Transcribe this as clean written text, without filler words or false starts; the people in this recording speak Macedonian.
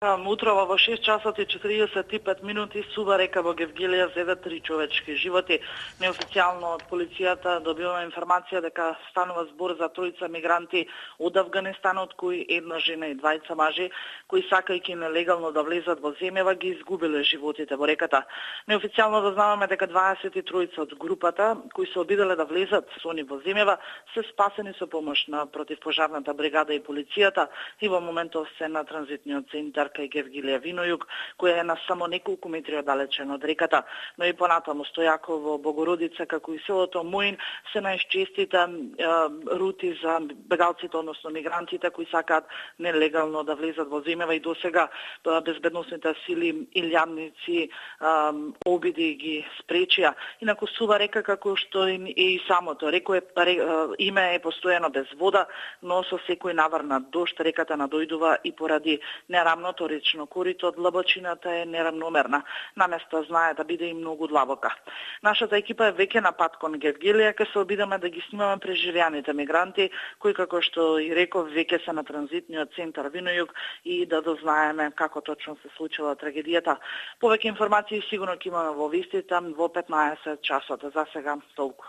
Утрово во 6 часот и 45 минути сува река во Гевгелија зеде 3 човечки животи. Неофицијално од полицијата добиваме информација дека станува збор за тројца мигранти од Авганистанот, кои една жена и двајца мажи, кои сакајќи нелегално да влезат во земјава, ги изгубиле животите во реката. Неофицијално дознаваме дека 23 од групата, кои се обиделе да влезат со они во земјава, се спасени со помош на противпожарната бригада и полицијата и во моментов се на транзитниот центар кај Гевгелија Винојуг, која е на само неколку метри оддалечена од реката. Но и понатаму Стојаково, Богородица, како и селото Моин се најчестите рути за бегалците, односно мигрантите кои сакаат нелегално да влезат во земјава и досега безбедносните сили и лјадници обиди ги спречија. Инаку сува река како што е и самото. Име е постојано без вода, но со секој наврнат дожд реката надојдува и поради нерамното речно корито, длабочината е неравномерна. Наместа знае да биде и многу длабока. Нашата екипа е веќе на пат кон Гевгелија, ке се обидаме да ги снимаме преживеаните мигранти, кои како што и реков веќе се на транзитниот центар Винојуг и да дознаеме како точно се случила трагедијата. Повеќе информации сигурно ќе имаме во вестите во 15 часот. За сега толку.